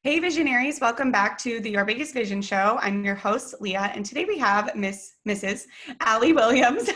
Hey visionaries, welcome back to the Your Biggest Vision Show. I'm your host, Leah, and today we have Mrs. Alli Williams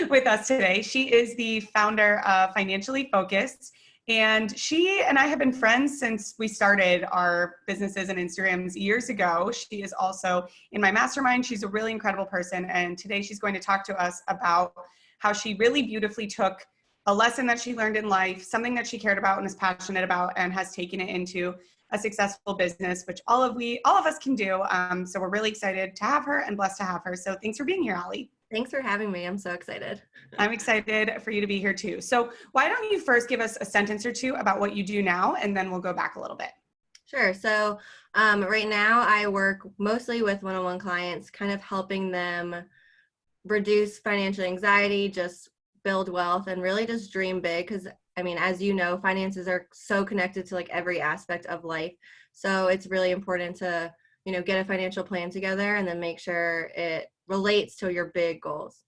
with us today. She is the founder of FinanciAlli Focused, and she and I have been friends since we started our businesses and Instagrams years ago. She is also in my mastermind. She's a really incredible person, and today she's going to talk to us about how she really beautifully took a lesson that she learned in life, something that she cared about and is passionate about, and has taken it into a successful business, which all of us can do. So we're really excited to have her and blessed to have her. So thanks for being here, Alli. Thanks for having me. I'm so excited. I'm excited for you to be here too. So why don't you first give us a sentence or two about what you do now, and then we'll go back a little bit. Sure. So right now I work mostly with one-on-one clients, kind of helping them reduce financial anxiety, just build wealth, and really just dream big. Because I mean, as you know, finances are so connected to like every aspect of life. So it's really important to, get a financial plan together and then make sure it relates to your big goals.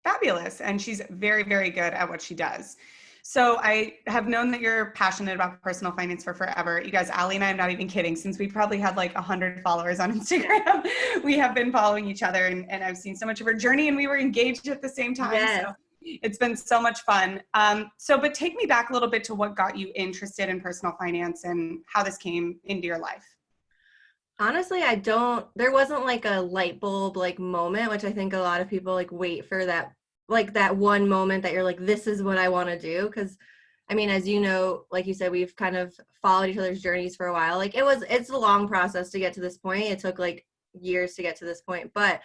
Fabulous. And she's very, very good at what she does. So I have known that you're passionate about personal finance for forever. You guys, Alli and I, I'm not even kidding, since we probably had like 100 followers on Instagram, we have been following each other, and I've seen so much of her journey, and we were engaged at the same time. Yes. So it's been so much fun. But take me back a little bit to what got you interested in personal finance and how this came into your life. Honestly, there wasn't like a light bulb like moment, which I think a lot of people like wait for that, like that one moment that you're like, this is what I want to do. Cause I mean, as you know, like you said, we've kind of followed each other's journeys for a while. Like it's a long process to get to this point. It took like years to get to this point. But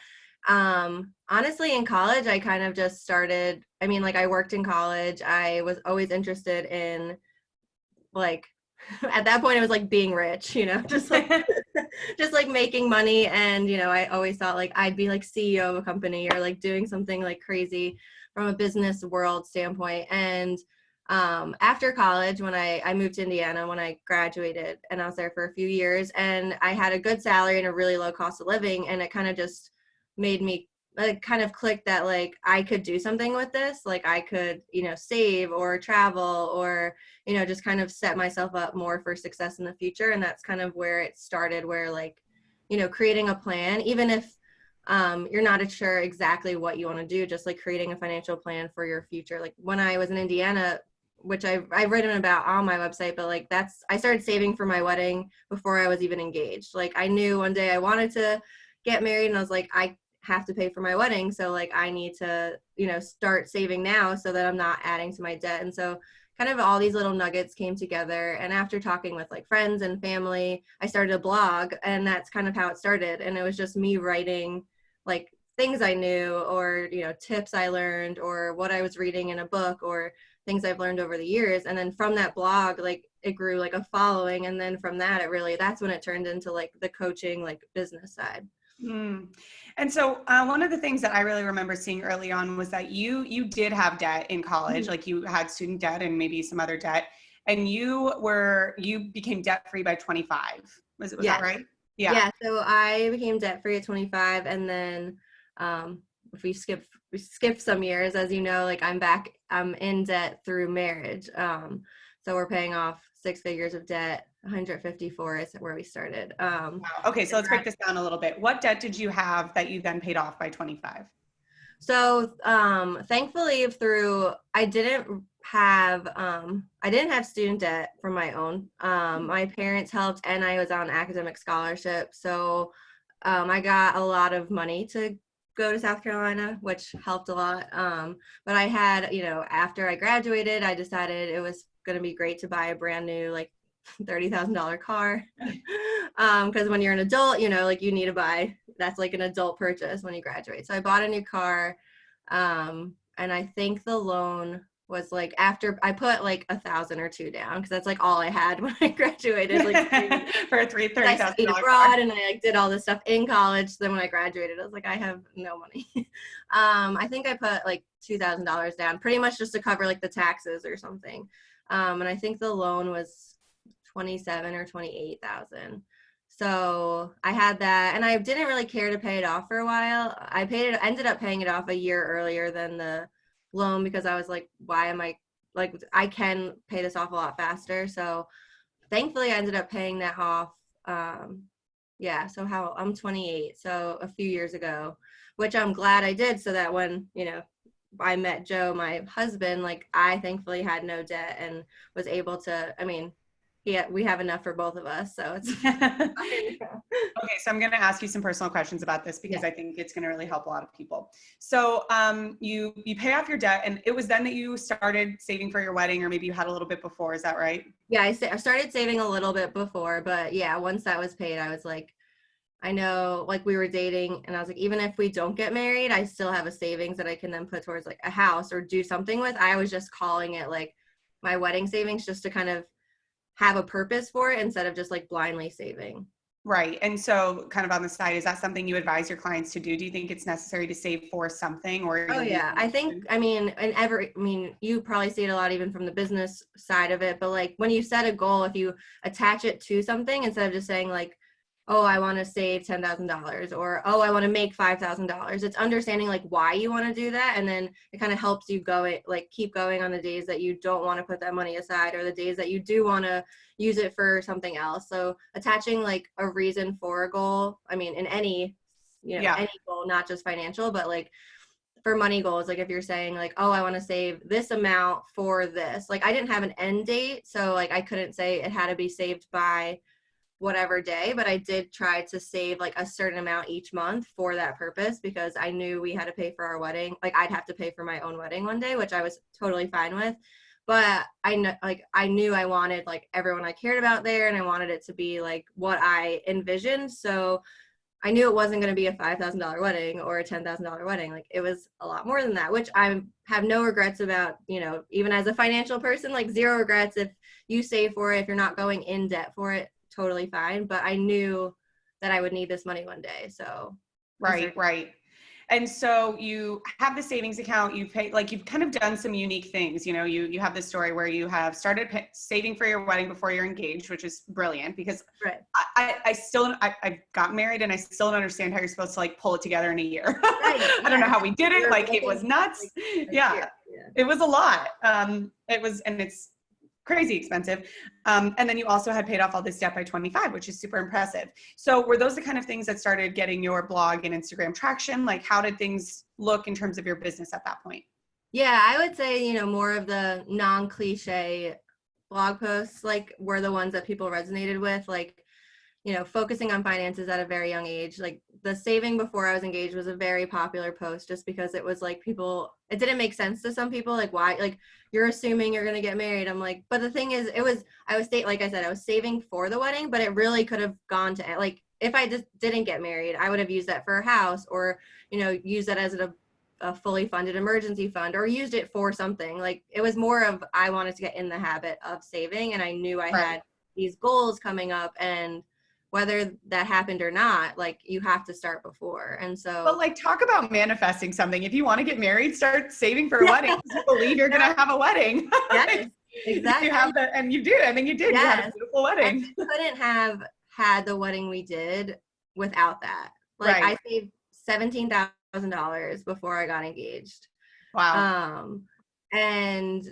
honestly, in college, I kind of just started, I worked in college. I was always interested in like, at that point it was like being rich, just like just like making money. And I always thought like I'd be like CEO of a company or like doing something like crazy from a business world standpoint. And after college, when I moved to Indiana, when I graduated, and I was there for a few years, and I had a good salary and a really low cost of living, and it kind of just made me kind of clicked that like I could do something with this. Like I could, save or travel or, just kind of set myself up more for success in the future. And that's kind of where it started, where like, creating a plan, even if you're not sure exactly what you want to do, just like creating a financial plan for your future. Like when I was in Indiana, which I've written about on my website, but like I started saving for my wedding before I was even engaged. Like I knew one day I wanted to get married, and I was like, I have to pay for my wedding. So like I need to, start saving now so that I'm not adding to my debt. And so kind of all these little nuggets came together. And after talking with like friends and family, I started a blog, and that's kind of how it started. And it was just me writing like things I knew, or, tips I learned, or what I was reading in a book, or things I've learned over the years. And then from that blog, like it grew like a following. And then from that, that's when it turned into like the coaching, like business side. And so one of the things that I really remember seeing early on was that you did have debt in college, Mm-hmm. like you had student debt and maybe some other debt, and you became debt free by 25. Was Yeah. that right? Yeah. So I became debt free at 25, and then if we skip some years, as you know, like I'm in debt through marriage. So we're paying off 6 figures of debt. 154 is where we started. Wow. Okay, so let's break this down a little bit. What debt did you have that you then paid off by 25? So thankfully I didn't have student debt from my own. My parents helped, and I was on academic scholarship. So I got a lot of money to go to South Carolina, which helped a lot. But I had, after I graduated, I decided it was going to be great to buy a brand new, like $30,000 car. Because when you're an adult, like you need to buy, that's like an adult purchase when you graduate. So I bought a new car. And I think the loan was like, after I put like 1,000 or 2 down, because that's like all I had when I graduated. Like for a $30,000 I studied abroad, and I like did all this stuff in college. So then when I graduated, I was like, I have no money. I think I put like $2,000 down, pretty much just to cover like the taxes or something. And I think the loan was 27 or 28,000. So I had that, and I didn't really care to pay it off for a while. Ended up paying it off a year earlier than the loan, because I was like, why am I like, I can pay this off a lot faster. So thankfully I ended up paying that off. Yeah, so I'm 28, so a few years ago, which I'm glad I did, so that when, I met Joe, my husband, like I thankfully had no debt and was able to, I mean, we have enough for both of us, so it's fine. Okay, so I'm going to ask you some personal questions about this because Yeah. I think it's going to really help a lot of people. So you pay off your debt, and it was then that you started saving for your wedding, or maybe you had a little bit before. Is that right? Yeah, I started saving a little bit before, but yeah, once that was paid, I was like, I know, like we were dating and I was like, even if we don't get married, I still have a savings that I can then put towards like a house or do something with. I was just calling it like my wedding savings just to kind of have a purpose for it instead of just like blindly saving. Right. And so kind of on the side, is that something you advise your clients to do? Do you think it's necessary to save for something, or Oh you'll leave yeah. them I think, open? I mean, you probably see it a lot even from the business side of it, but like when you set a goal, if you attach it to something instead of just saying like, oh, I want to save $10,000 or, oh, I want to make $5,000. It's understanding like why you want to do that. And then it kind of helps you keep going on the days that you don't want to put that money aside or the days that you do want to use it for something else. So attaching like a reason for a goal, I mean, in any, Yeah. any goal, not just financial, but like for money goals, like if you're saying like, oh, I want to save this amount for this, like I didn't have an end date, so like I couldn't say it had to be saved by whatever day, but I did try to save like a certain amount each month for that purpose because I knew we had to pay for our wedding. Like I'd have to pay for my own wedding one day, which I was totally fine with. But I knew I wanted like everyone I cared about there and I wanted it to be like what I envisioned. So I knew it wasn't going to be a $5,000 wedding or a $10,000 wedding. Like it was a lot more than that, which I have no regrets about, even as a financial person, like zero regrets. If you save for it, if you're not going in debt for it, totally fine. But I knew that I would need this money one day. So I Right, started. right. And so you have the savings account, you've paid, like you've kind of done some unique things. You have this story where you have started saving for your wedding before you're engaged, which is brilliant because Right. I got married and I still don't understand how you're supposed to like pull it together in a year. Right. I don't know Yeah. how we did We it. were Like it looking was nuts. like a Yeah, year. Yeah. it was a lot. And it's crazy expensive. And then you also had paid off all this debt by 25, which is super impressive. So were those the kind of things that started getting your blog and Instagram traction? Like how did things look in terms of your business at that point? Yeah, I would say, more of the non-cliche blog posts like were the ones that people resonated with, like focusing on finances at a very young age. Like the saving before I was engaged was a very popular post just because it was like it didn't make sense to some people. Like why, like you're assuming you're going to get married. I'm like, but the thing is, like I said, I was saving for the wedding, but it really could have gone to like, if I just didn't get married, I would have used that for a house or, use that as a fully funded emergency fund or used it for something. Like it was more of, I wanted to get in the habit of saving and I knew I Right. had these goals coming up and whether that happened or not, like you have to start before. And But so, like talk about manifesting something. If you want to get married, start saving for a wedding because you believe you're going to have a wedding. yes, You exactly. have that, and you do. I think you did. You had a Yes. beautiful And wedding. we couldn't have had the wedding we did without that. Like Right. I saved $17,000 before I got engaged. Wow. Um, and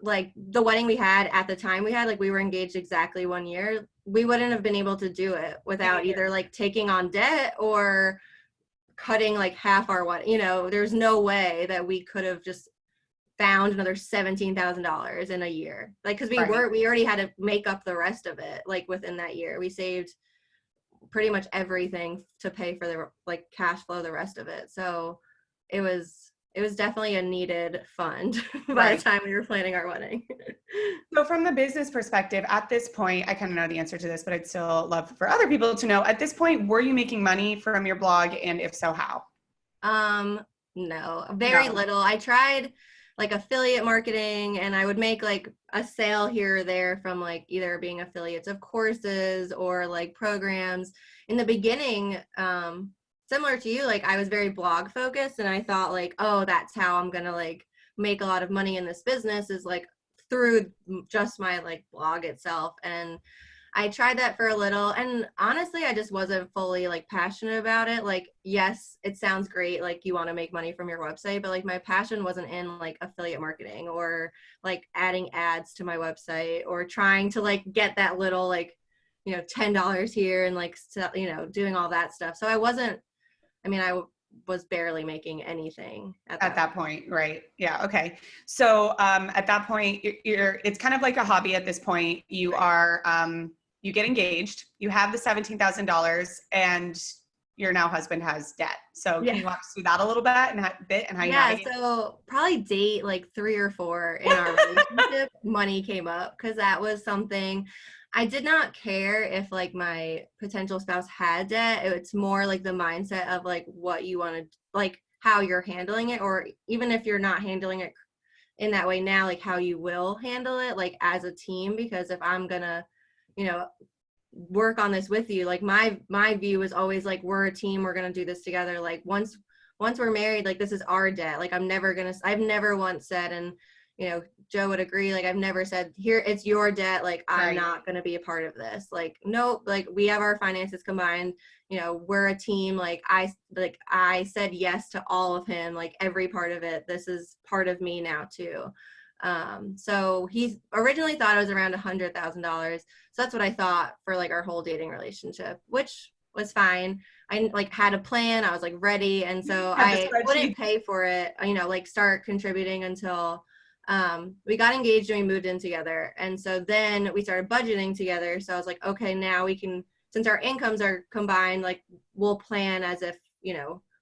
like the wedding we had at the time like we were engaged exactly 1 year. We wouldn't have been able to do it In a without either year. like taking on debt or cutting like half our wedding. There's no way that we could have just found another $17,000 in a year. Like, cause Right. we already had to make up the rest of it. Like within that year, we saved pretty much everything to pay for the like cash flow, the rest of it. So it was definitely a needed fund by the Right. time we were planning our wedding. So from the business perspective, at this point, I kind of know the answer to this, but I'd still love for other people to know. At this point, were you making money from your blog? And if so, how? Um, no, very No. little. I tried like affiliate marketing and I would make like a sale here or there from like either being affiliates of courses or like programs. In the beginning, similar to you, like I was very blog focused and I thought like, oh, that's how I'm gonna like make a lot of money in this business is like through just my like blog itself. And I tried that for a little, and honestly, I just wasn't fully like passionate about it. Like, yes, it sounds great, like you want to make money from your website, but like my passion wasn't in like affiliate marketing or like adding ads to my website or trying to like get that little like, $10 here and like, doing all that stuff. So I was barely making anything At that point, right? Yeah. Okay. So at that point, it's kind of like a hobby at this point. You are you get engaged. You have the $17,000, and your now husband has debt. So can you walk us through that a little bit and how you navigate? So probably date like 3 or 4 in our relationship, money came up because that was something I did not care if like my potential spouse had debt. It's more like the mindset of like what you want to, like how you're handling it, or even if you're not handling it in that way now, like how you will handle it like as a team. Because if I'm gonna, you know, work on this with you, like my view is always like, we're a team, we're gonna do this together. Like once we're married, like this is our debt. Like I've never once said, and Joe would agree, like I've never said, here, it's your debt, like I'm not going to be a part of this. Like nope, like we have our finances combined, we're a team. Like I said yes to all of him, like every part of it. This is part of me now too. So he originally thought it was around $100,000. So that's what I thought for like our whole dating relationship, which was fine. I like had a plan. I was like ready. And so I wouldn't pay for it, like start contributing until we got engaged and we moved in together. And so then we started budgeting together. So I was like, okay, now we can, since our incomes are combined, like we'll plan as if,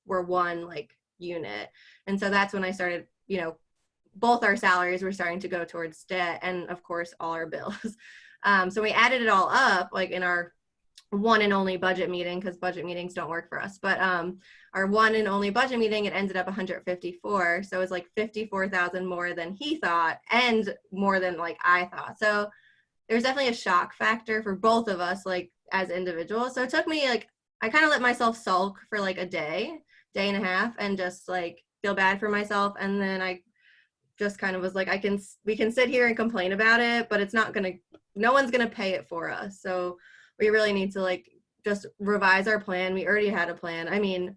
we're one like unit. And so that's when I started, both our salaries were starting to go towards debt and of course all our bills. So we added it all up like in our one and only budget meeting, because budget meetings don't work for us, but our one and only budget meeting, it ended up 154. So it was like 54,000 more than he thought and more than like I thought. So there's definitely a shock factor for both of us, like as individuals. So it took me like, I kind of let myself sulk for like a day and a half and just like feel bad for myself. And then I just kind of was like, we can sit here and complain about it, but no one's gonna pay it for us. So we really need to like just revise our plan. We already had a plan. I mean,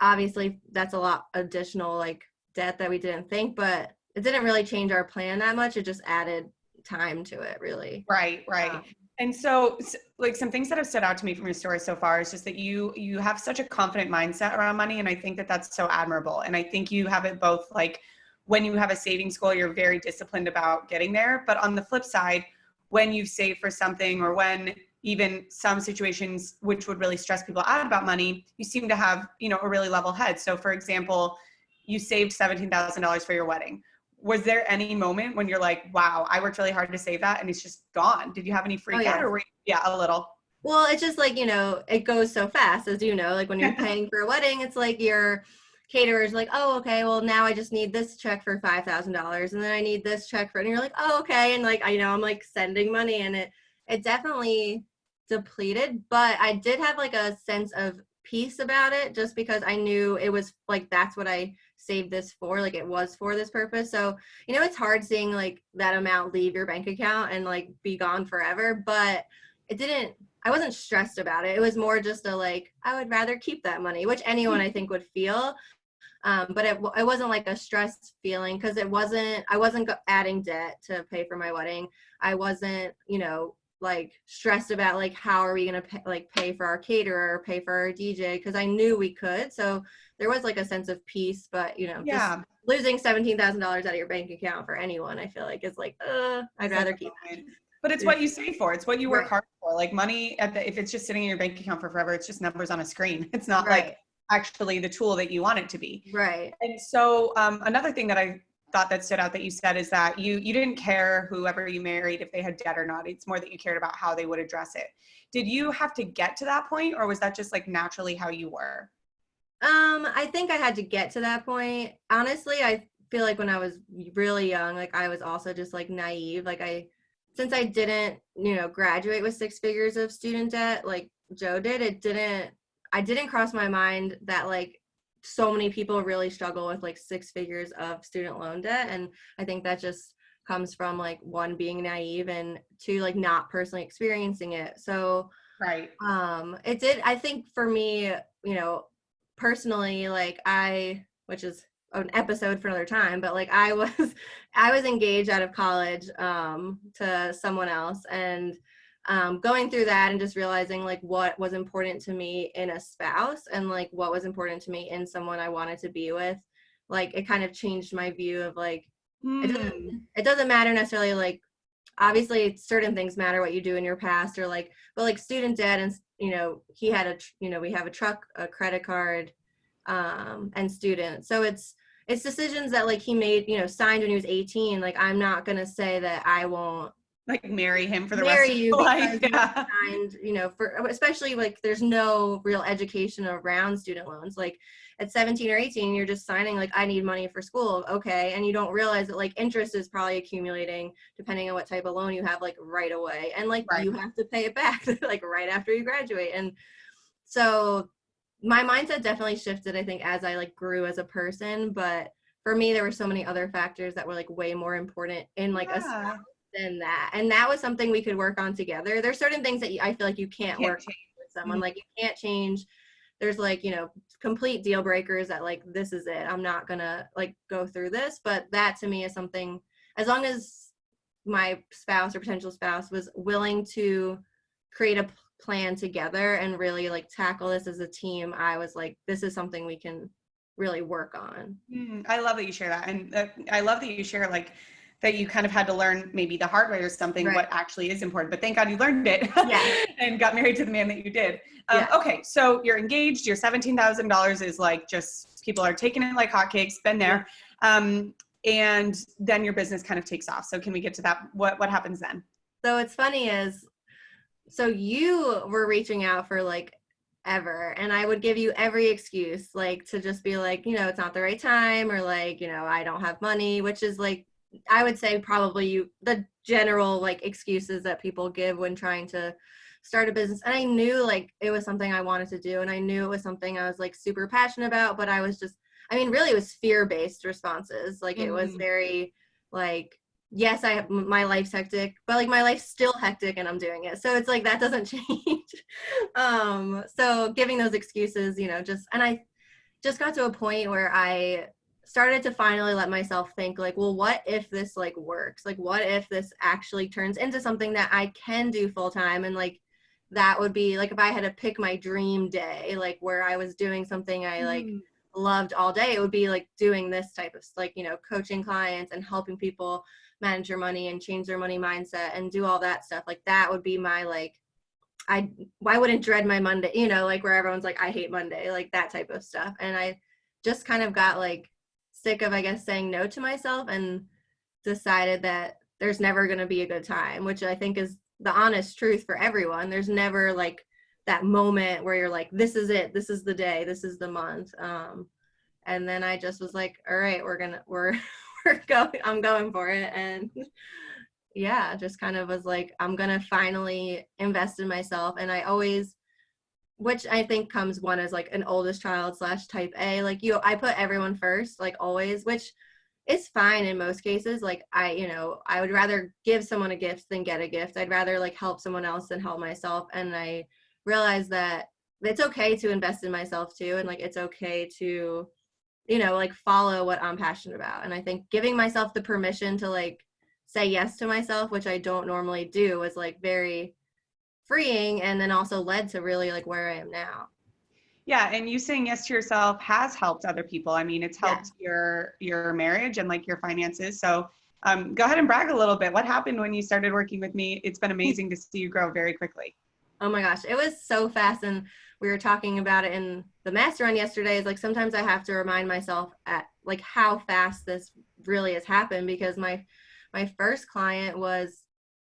obviously that's a lot additional like debt that we didn't think, but it didn't really change our plan that much. It just added time to it, really. Right. And so like some things that have stood out to me from your story so far is just that you have such a confident mindset around money. And I think that that's so admirable. And I think you have it both, like when you have a savings goal, you're very disciplined about getting there. But on the flip side, when you save for something, or when even some situations which would really stress people out about money, you seem to have, a really level head. So for example, you saved $17,000 for your wedding. Was there any moment when you're like, wow, I worked really hard to save that and it's just gone? Did you have any freak out? Or a little? Well, it's just like, it goes so fast, as like when you're paying for a wedding, it's like your caterer's like, oh, okay, well now I just need this check for $5,000 and then I need this check for, and you're like, oh, okay. And like, I'm like sending money, and it definitely depleted, but I did have like a sense of peace about it, just because I knew it was like, that's what I saved this for, like it was for this purpose. So it's hard seeing like that amount leave your bank account and like be gone forever, but I wasn't stressed about it. It was more just I would rather keep that money, which anyone I think would feel. But it wasn't like a stressed feeling, because I wasn't adding debt to pay for my wedding. I wasn't, like stressed about like, how are we going to pay for our caterer, pay for our DJ, because I knew we could. So there was like a sense of peace, but just losing $17,000 out of your bank account for anyone, I feel like is like, I'd rather keep it. But it's what you save for. It's what you work hard for. Like money, if it's just sitting in your bank account for forever, it's just numbers on a screen. It's not like actually the tool that you want it to be. Right. And so another thing that I thought that stood out that you said is that you didn't care whoever you married if they had debt or not. It's more that you cared about how they would address it. Did you have to get to that point, or was that just like naturally how you were? I think I had to get to that point. Honestly, I feel like when I was really young, like I was also just like naive. Like since I didn't, graduate with 6 figures of student debt like Joe did, I didn't cross my mind that like so many people really struggle with like 6 figures of student loan debt. And I think that just comes from like one, being naive, and two, like not personally experiencing it. So Right. it did, I think for me, personally, like which is an episode for another time, but like I was engaged out of college to someone else, and going through that and just realizing like what was important to me in a spouse and like what was important to me in someone I wanted to be with, like it kind of changed my view of like it doesn't matter necessarily, like obviously certain things matter, what you do in your past, or like, but like student debt, and he had we have a truck, a credit card, and student, so it's decisions that like he made, signed when he was 18. Like I'm not gonna say that I won't Like marry him for the rest marry of you your because life. you Yeah. signed, for, especially like there's no real education around student loans. Like at 17 or 18, you're just signing like, I need money for school. Okay. And you don't realize that like interest is probably accumulating depending on what type of loan you have, like right away. And like Right. you have to pay it back like right after you graduate. And so my mindset definitely shifted, I think, as I like grew as a person. But for me, there were so many other factors that were like way more important in like a Yeah. than that. And that was something we could work on together. There's certain things that I feel like you can't Can't work change. with someone. Like you can't change. There's like, complete deal breakers that like, this is it. I'm not gonna like go through this. But that to me is something, as long as my spouse or potential spouse was willing to create a plan together and really like tackle this as a team, I was like, this is something we can really work on. I love that you share that. And I love that you share like that you kind of had to learn maybe the hard way or something, Right. what actually is important, but thank God you learned it Yeah. and got married to the man that you did. Yeah. Okay. So you're engaged, your $17,000 is like, just people are taking it like hotcakes, been there. And then your business kind of takes off. So can we get to that? What happens then? So it's funny is, so you were reaching out for like ever, and I would give you every excuse like to just be like, it's not the right time, or like, I don't have money, which is like, I would say probably the general like excuses that people give when trying to start a business. And I knew like it was something I wanted to do, and I knew it was something I was like super passionate about, but I was just, really it was fear-based responses. Like it was very like, yes, my life's hectic, but like my life's still hectic and I'm doing it. So it's like, that doesn't change. So giving those excuses, and I just got to a point where I started to finally let myself think like, well, what if this like works? Like, what if this actually turns into something that I can do full time? And like, that would be like, if I had to pick my dream day, like where I was doing something I like loved all day, it would be like doing this type of like, coaching clients and helping people manage their money and change their money mindset and do all that stuff. Like that would be my like, I wouldn't dread my Monday, like where everyone's like, I hate Monday, like that type of stuff. And I just kind of got like sick of, I guess, saying no to myself, and decided that there's never going to be a good time, which I think is the honest truth for everyone. There's never like that moment where you're like, this is it, this is the day, this is the month. And then I just was like, all right, we're going, I'm going for it. And yeah, just kind of was like, I'm going to finally invest in myself. And I always, which I think comes one as like an oldest child / type A, like I put everyone first, like always, which is fine in most cases. Like I would rather give someone a gift than get a gift. I'd rather like help someone else than help myself. And I realized that it's okay to invest in myself too. And like, it's okay to, like follow what I'm passionate about. And I think giving myself the permission to like say yes to myself, which I don't normally do, was like very freeing, and then also led to really like where I am now. Yeah, and you saying yes to yourself has helped other people. I mean, it's helped your marriage and like your finances. So go ahead and brag a little bit. What happened when you started working with me? It's been amazing to see you grow very quickly. Oh my gosh, it was so fast. And we were talking about it in the master run yesterday. Is like, sometimes I have to remind myself at like how fast this really has happened, because my first client was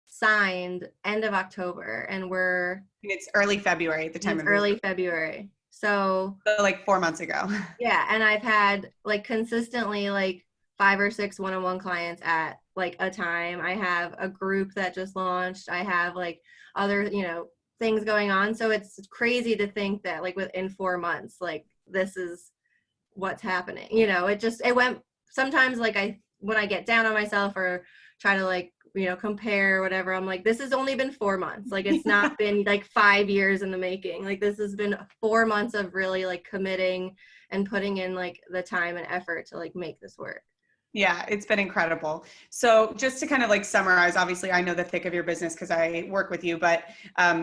signed end of October, and it's early February at the time of early February. So like 4 months ago. Yeah. And I've had like consistently like 5 or 6 one-on-one clients at like a time. I have a group that just launched. I have like other, things going on. So it's crazy to think that like within 4 months, like this is what's happening. It went sometimes like when I get down on myself or try to like, you know, compare whatever. I'm like, this has only been 4 months. Like, it's not been like 5 years in the making. Like, this has been 4 months of really like committing and putting in like the time and effort to like make this work. Yeah, it's been incredible. So just to kind of like summarize, obviously I know the thick of your business because I work with you, but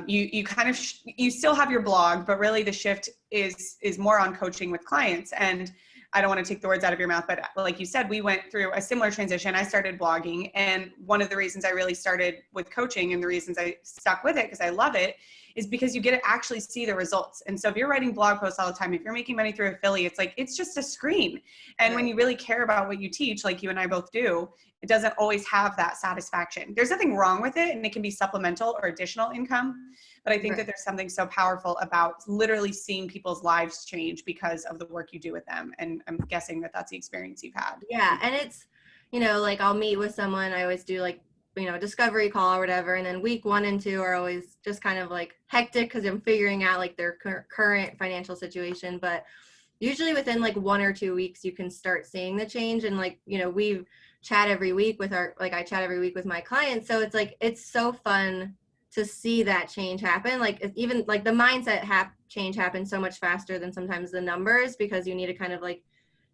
you kind of, you still have your blog, but really the shift is more on coaching with clients. And I don't want to take the words out of your mouth, but like you said, we went through a similar transition. I started blogging, and one of the reasons I really started with coaching and the reasons I stuck with it, because I love it, is because you get to actually see the results. And so if you're writing blog posts all the time, if you're making money through affiliates, like it's just a screen. And when you really care about what you teach, like you and I both do, it doesn't always have that satisfaction. There's nothing wrong with it, and it can be supplemental or additional income. But I think that there's something so powerful about literally seeing people's lives change because of the work you do with them. And I'm guessing that that's the experience you've had. Yeah. And it's, you know, like I'll meet with someone, I always do like, you know, discovery call or whatever. And then week 1 and 2 are always just kind of like hectic because I'm figuring out like their current financial situation. But usually within like 1 or 2 weeks, you can start seeing the change. And like, you know, we chat every week with I chat every week with my clients. So it's like, it's so fun to see that change happen. Like even like the mindset change happens so much faster than sometimes the numbers, because you need to kind of like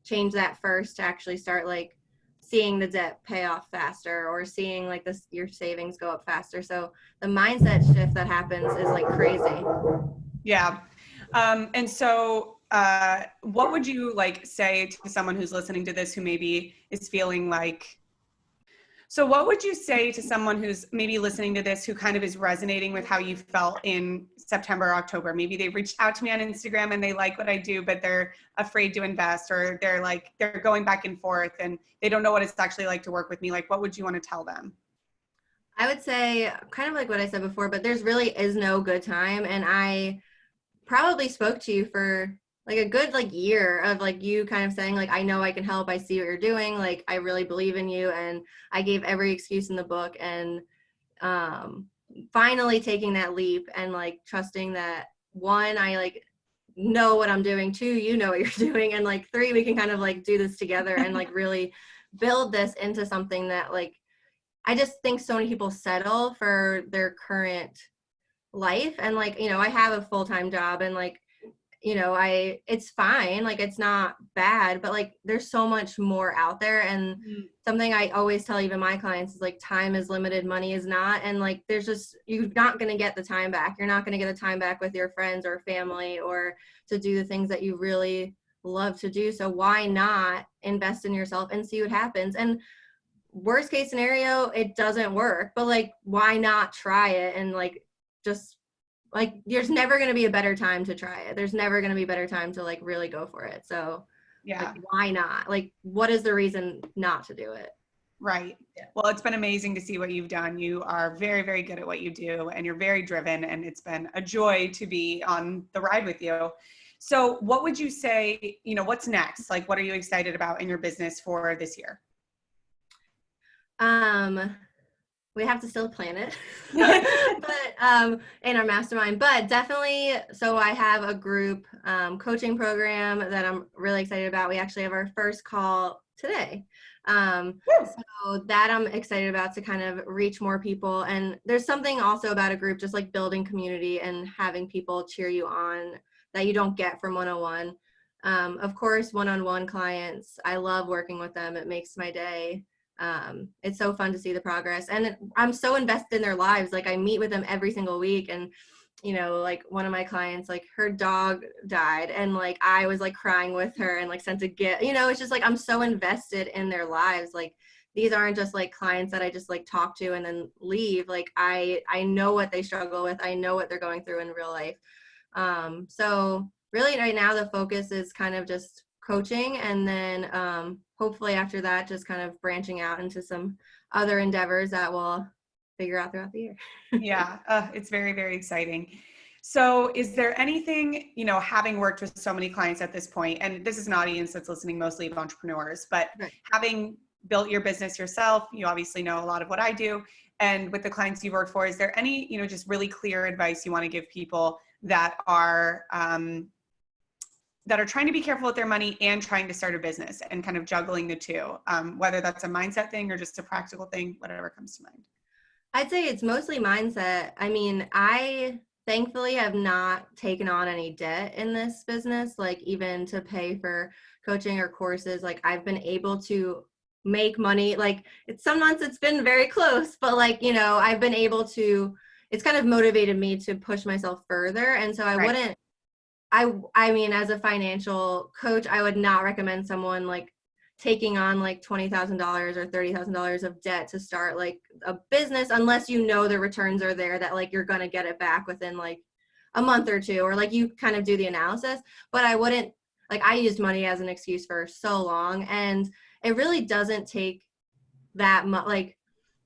change that first to actually start like seeing the debt pay off faster, or seeing like your savings go up faster. So the mindset shift that happens is like crazy. Yeah. And so what would you like say to someone who's listening to this who maybe is feeling like, so what would you say to someone who's maybe listening to this who kind of is resonating with how you felt in September, October? Maybe they reached out to me on Instagram and they like what I do, but they're afraid to invest, or they're going back and forth and they don't know what it's actually like to work with me. Like, what would you want to tell them? I would say kind of like what I said before, but there's really is no good time. And I probably spoke to you for like a good like year of like you kind of saying like, I know I can help, I see what you're doing, like I really believe in you. And I gave every excuse in the book, and finally taking that leap and like trusting that, 1, I like know what I'm doing, 2, you know what you're doing, and like 3, we can kind of like do this together and like really build this into something that like, I just think so many people settle for their current life. And like, you know, I have a full-time job, and like, you know, it's fine, like it's not bad, but like there's so much more out there. And something I always tell even my clients is like, time is limited, money is not. And like there's just, you're not going to get the time back. You're not going to get the time back with your friends or family, or to do the things that you really love to do. So why not invest in yourself and see what happens? And worst case scenario, it doesn't work, but like why not try it? And like just like, there's never going to be a better time to try it. There's never going to be a better time to like really go for it. So Yeah. like, why not? Like, what is the reason not to do it? Right. Yeah. Well, it's been amazing to see what you've done. You are very, very good at what you do, and you're very driven, and it's been a joy to be on the ride with you. So what would you say, you know, what's next? Like, what are you excited about in your business for this year? We have to still plan it, but in our mastermind, but definitely. So I have a group coaching program that I'm really excited about. We actually have our first call today. So that I'm excited about, to kind of reach more people. And there's something also about a group, just like building community and having people cheer you on, that you don't get from one-on-one. Of course, one-on-one clients, I love working with them. It makes my day. It's so fun to see the progress, and I'm so invested in their lives. Like I meet with them every single week, and you know, like one of my clients, like her dog died, and like I was like crying with her and like sent a gift. You know, it's just like I'm so invested in their lives. Like these aren't just like clients that I just like talk to and then leave. Like I know what they struggle with. I know what they're going through in real life. So really right now the focus is kind of just coaching, and then hopefully after that just kind of branching out into some other endeavors that we'll figure out throughout the year. Yeah, it's very, very exciting. So is there anything, you know, having worked with so many clients at this point, and this is an audience that's listening mostly of entrepreneurs, but having built your business yourself, you obviously know a lot of what I do, and with the clients you've worked for, is there any, you know, just really clear advice you want to give people that are that are trying to be careful with their money and trying to start a business and kind of juggling the two, whether that's a mindset thing or just a practical thing, whatever comes to mind? I'd say it's mostly mindset. I mean, I thankfully have not taken on any debt in this business, like even to pay for coaching or courses. Like I've been able to make money. Like it's some months it's been very close, but like, I've been able to, it's kind of motivated me to push myself further. And so I Right. wouldn't, I mean, as a financial coach, I would not recommend someone like taking on like $20,000 or $30,000 of debt to start like a business unless the returns are there, that like you're going to get it back within like a month or two, or like you kind of do the analysis. But I wouldn't, like, I used money as an excuse for so long, and it really doesn't take that much, like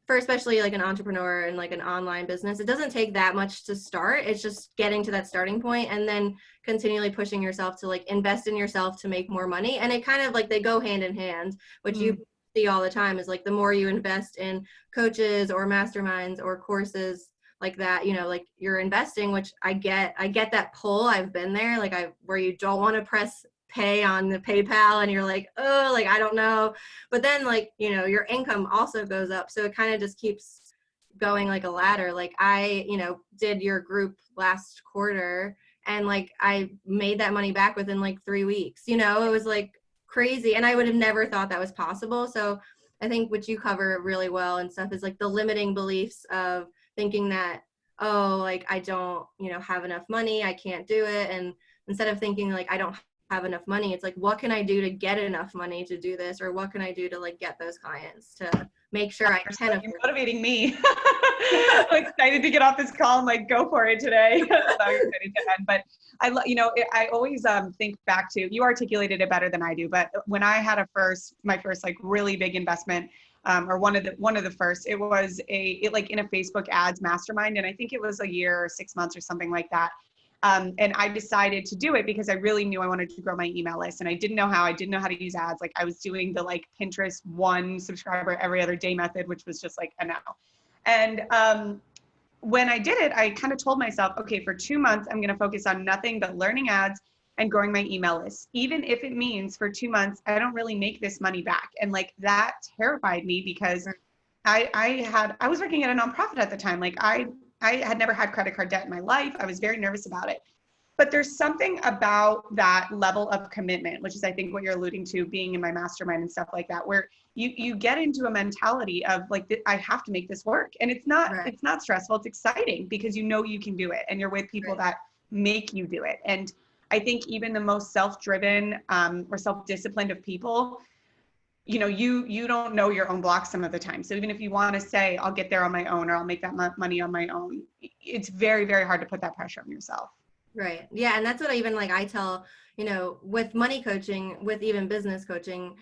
for especially like an entrepreneur and like an online business, it doesn't take that much to start. It's just getting to that starting point and then continually pushing yourself to like invest in yourself to make more money. And it kind of like they go hand in hand, which you see all the time is like the more you invest in coaches or masterminds or courses like that, like you're investing, which I get that pull. I've been there, like where you don't want to press pay on the PayPal and you're like, oh, like I don't know. But then like, your income also goes up. So it kind of just keeps going like a ladder. Like I, did your group last quarter and like I made that money back within like 3 weeks. It was like crazy. And I would have never thought that was possible. So I think what you cover really well and stuff is like the limiting beliefs of thinking that, oh, like I don't, have enough money, I can't do it. And instead of thinking like I don't have enough money, it's like, what can I do to get enough money to do this, or what can I do to like get those clients to make sure I can afford. You're motivating me. I'm excited to get off this call and like go for it today. So I'm excited to end. But I always think back to, you articulated it better than I do, but when I had my first like really big investment, or one of the first, it was like in a Facebook ads mastermind, and I think it was a year or 6 months or something like that. And I decided to do it because I really knew I wanted to grow my email list, and I didn't know how. I didn't know how to use ads. Like I was doing the like Pinterest one subscriber every other day method, which was just like a no. And when I did it, I kind of told myself, okay, for 2 months, I'm going to focus on nothing but learning ads and growing my email list, even if it means for 2 months, I don't really make this money back. And like that terrified me because I was working at a nonprofit at the time. Like I had never had credit card debt in my life. I was very nervous about it. But there's something about that level of commitment, which is I think what you're alluding to, being in my mastermind and stuff like that, where you get into a mentality of like, I have to make this work. And it's not stressful. It's exciting because you can do it, and you're with people that make you do it. And I think even the most self-driven or self-disciplined of people, you don't know your own blocks some of the time. So even if you want to say, I'll get there on my own, or I'll make that money on my own, it's very, very hard to put that pressure on yourself. Right. Yeah. And that's what I tell, with money coaching, with even business coaching,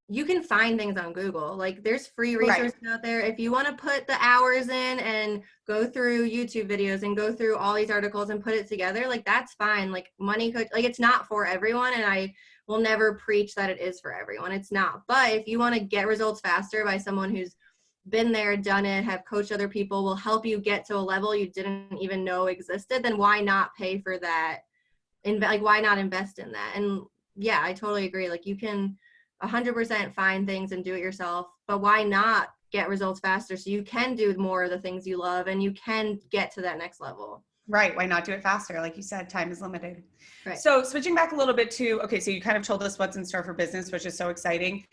you can find things on Google. Like there's free resources out there. If you want to put the hours in and go through YouTube videos and go through all these articles and put it together, like that's fine. Like money coach, like it's not for everyone. And I will never preach that it is for everyone. It's not. But if you want to get results faster by someone who's been there, done it, have coached other people, will help you get to a level you didn't even know existed, then why not pay for that? Like why not invest in that? And yeah, I totally agree. Like you can 100% find things and do it yourself, but why not get results faster so you can do more of the things you love and you can get to that next level? Right. Why not do it faster? Like you said, time is limited. Right. So switching back a little bit to, okay, so you kind of told us what's in store for business, which is so exciting.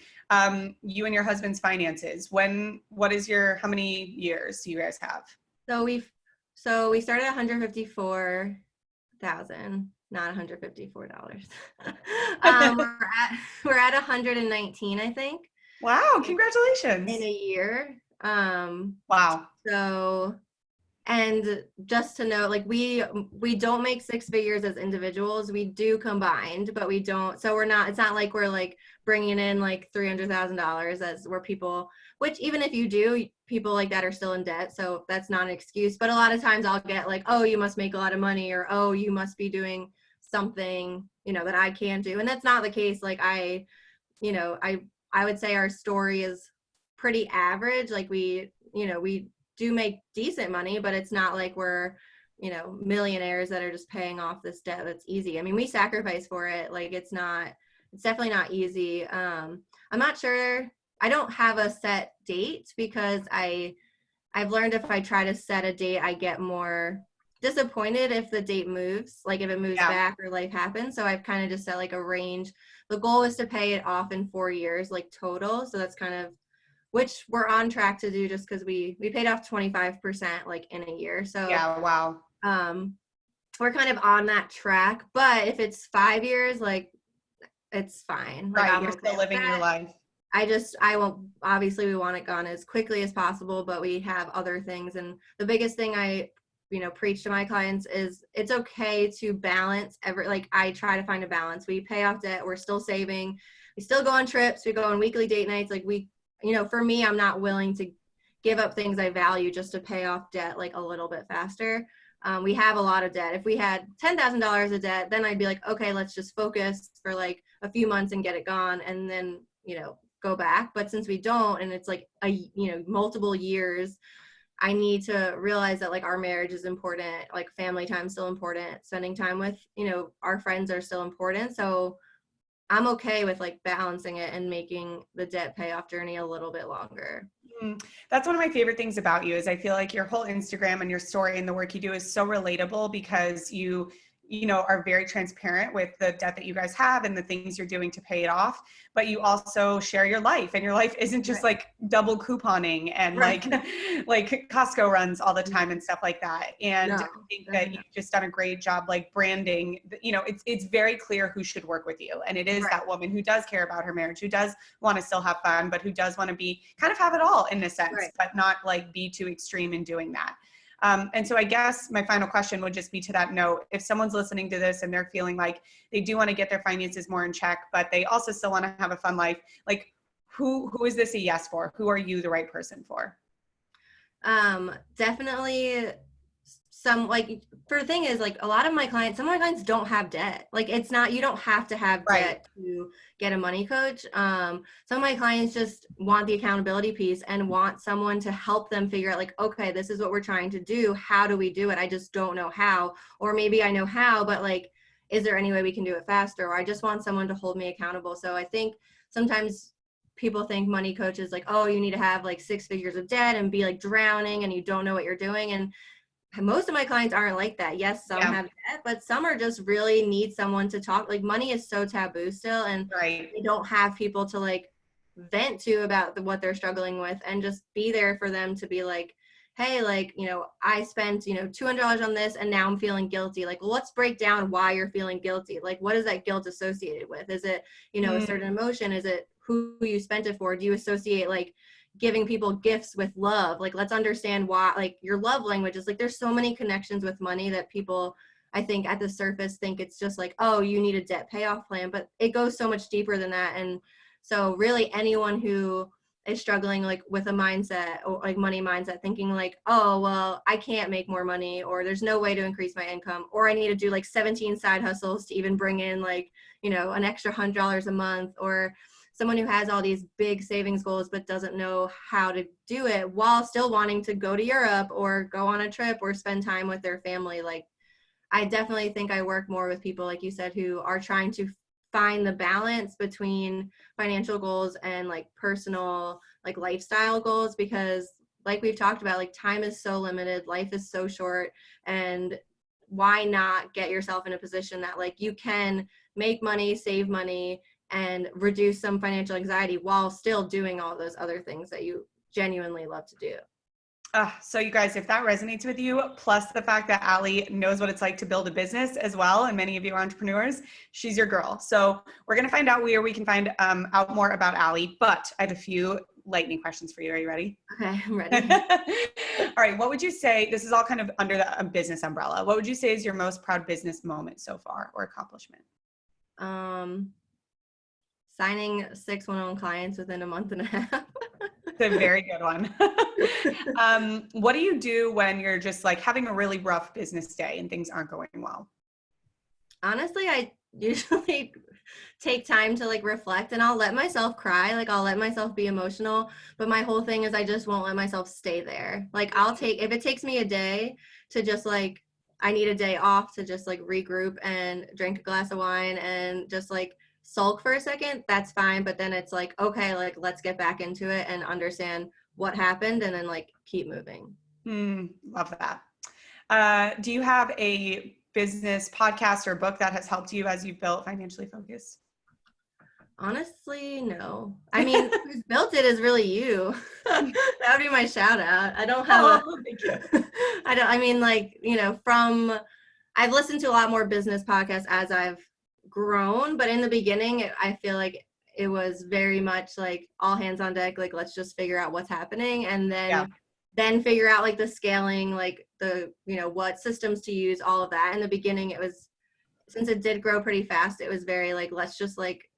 You and your husband's finances. How many years do you guys have? So we started at $154,000, not $154. We're at 119, I think. Wow. Congratulations. In a year. Wow. So, and just to know, like we don't make 6 figures as individuals. We do combined, but we don't. So it's not like we're like bringing in like $300,000 as where people, which even if you do, people like that are still in debt. So that's not an excuse. But a lot of times I'll get like, oh, you must make a lot of money, or, oh, you must be doing something, that I can't do. And that's not the case. Like I would say our story is pretty average. Like we do make decent money, but it's not like we're millionaires that are just paying off this debt that's easy. I mean, we sacrifice for it. Like it's definitely not easy. I'm not sure. I don't have a set date because I've learned if I try to set a date, I get more disappointed if the date moves, like if it moves back or life happens. So I've kind of just set like a range. The goal is to pay it off in 4 years, like total. So that's kind of, which we're on track to do just because we paid off 25% like in a year. So yeah, wow. We're kind of on that track. But if it's 5 years, like it's fine. Like Right, I'm you're okay still with living your that. life. I won't, obviously we want it gone as quickly as possible, but we have other things. And the biggest thing I, preach to my clients is it's okay to balance like I try to find a balance. We pay off debt. We're still saving. We still go on trips. We go on weekly date nights. Like for me, I'm not willing to give up things I value just to pay off debt like a little bit faster. We have a lot of debt. If we had $10,000 of debt, then I'd be like, okay, let's just focus for like a few months and get it gone. And then, go back. But since we don't, and it's like multiple years, I need to realize that like our marriage is important, like family time is still important, spending time with our friends are still important. So I'm okay with like balancing it and making the debt payoff journey a little bit longer. That's one of my favorite things about you is I feel like your whole Instagram and your story and the work you do is so relatable because you are very transparent with the debt that you guys have and the things you're doing to pay it off, but you also share your life, and your life isn't just like double couponing and like Costco runs all the time and stuff like that. And I think that you've just done a great job like branding, it's very clear who should work with you. And it is that woman who does care about her marriage, who does want to still have fun, but who does want to be kind of have it all in a sense, but not like be too extreme in doing that. And so I guess my final question would just be to that note, if someone's listening to this and they're feeling like they do want to get their finances more in check, but they also still want to have a fun life, like who is this a yes for? Who are you the right person for? Definitely some, like, for the thing is, like, some of my clients don't have debt. Like, it's not, you don't have to have debt to get a money coach. Some of my clients just want the accountability piece and want someone to help them figure out, like, okay, this is what we're trying to do. How do we do it? I just don't know how. Or maybe I know how, but like, is there any way we can do it faster? Or I just want someone to hold me accountable. So I think sometimes people think money coach is like, oh, you need to have like 6 figures of debt and be like drowning and you don't know what you're doing. And most of my clients aren't like that. Yes, some have debt, but some are just really need someone to talk. Like money is so taboo still, and they don't have people to like vent to about what they're struggling with, and just be there for them to be like, hey, like, I spent, $200 on this and now I'm feeling guilty. Like, well, let's break down why you're feeling guilty. Like, what is that guilt associated with? Is it, a certain emotion? Is it who you spent it for? Do you associate like giving people gifts with love? Like, let's understand why, like, your love language is like, there's so many connections with money that people, I think, at the surface think it's just like, oh, you need a debt payoff plan, but it goes so much deeper than that. And so really anyone who is struggling like with a mindset or like money mindset, thinking like, oh, well, I can't make more money, or there's no way to increase my income, or I need to do like 17 side hustles to even bring in like, an extra $100 a month, or someone who has all these big savings goals but doesn't know how to do it while still wanting to go to Europe or go on a trip or spend time with their family. Like, I definitely think I work more with people, like you said, who are trying to find the balance between financial goals and like personal, like lifestyle goals, because like we've talked about, like time is so limited, life is so short, and why not get yourself in a position that like you can make money, save money, and reduce some financial anxiety while still doing all those other things that you genuinely love to do. So you guys, if that resonates with you, plus the fact that Alli knows what it's like to build a business as well, and many of you are entrepreneurs, she's your girl. So we're going to find out where we can find out more about Alli, but I have a few lightning questions for you. Are you ready? Okay, I'm ready. All right. What would you say, this is all kind of under the business umbrella, what would you say is your most proud business moment so far, or accomplishment? Signing 6 one-on-one clients within a month and a half. It's a very good one. What do you do when you're just like having a really rough business day and things aren't going well? Honestly, I usually take time to like reflect, and I'll let myself cry. Like, I'll let myself be emotional, but my whole thing is I just won't let myself stay there. Like, if it takes me a day to just like, I need a day off to just like regroup and drink a glass of wine and just like sulk for a second, that's fine. But then it's like, okay, like let's get back into it and understand what happened and then like keep moving. Love that. Do you have a business podcast or book that has helped you as you've built Financially Focused? Honestly, no. I mean, who's built it is really you. That would be my shout out. I don't have Thank you. I mean, like, you know, I've listened to a lot more business podcasts as I've grown, but in the beginning, I feel like it was very much like all hands on deck, like let's just figure out what's happening and then figure out like the scaling, like the, you know, what systems to use, all of that. In the beginning, it was, since it did grow pretty fast, it was very like, let's just like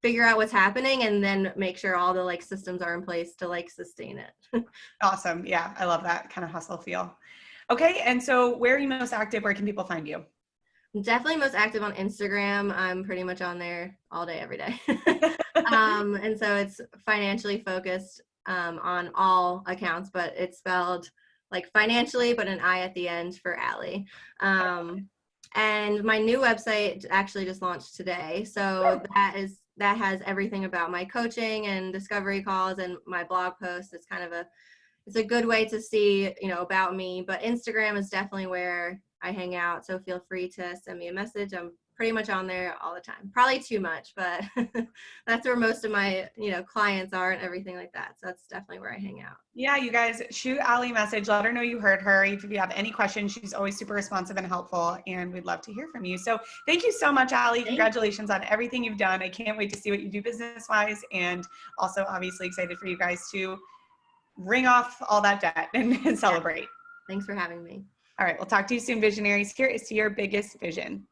figure out what's happening and then make sure all the like systems are in place to like sustain it. Awesome. Yeah, I love that kind of hustle feel. Okay, and so where are you most active? Where can people find you? I'm definitely most active on Instagram. I'm pretty much on there all day, every day. And so it's Financially Focused on all accounts, but it's spelled like financially, but an I at the end for Alli. And my new website actually just launched today. So that has everything about my coaching and discovery calls and my blog posts. It's a good way to see, you know, about me, but Instagram is definitely where I hang out. So feel free to send me a message. I'm pretty much on there all the time. Probably too much, but that's where most of my, you know, clients are and everything like that. So that's definitely where I hang out. Yeah, you guys shoot Alli a message. Let her know you heard her. If you have any questions, she's always super responsive and helpful, and we'd love to hear from you. So thank you so much, Alli. Congratulations on everything you've done. I can't wait to see what you do business-wise, and also obviously excited for you guys to ring off all that debt and celebrate. Thanks for having me. All right, we'll talk to you soon, visionaries. Here is to your biggest vision.